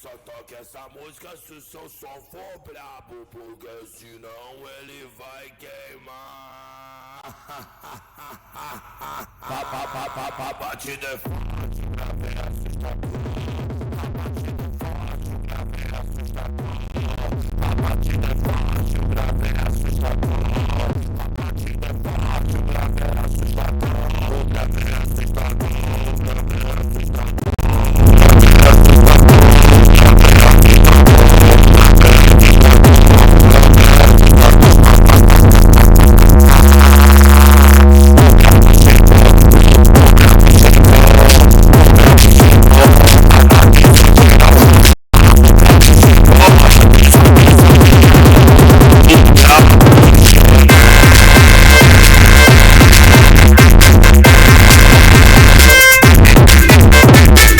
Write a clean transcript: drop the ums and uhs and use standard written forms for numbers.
só toque essa música se o seu som for brabo, porque senão ele vai queimar. A batida é forte pra ver assustador. A batida é forte pra ver assustador. A batida é forte pra ver assustador.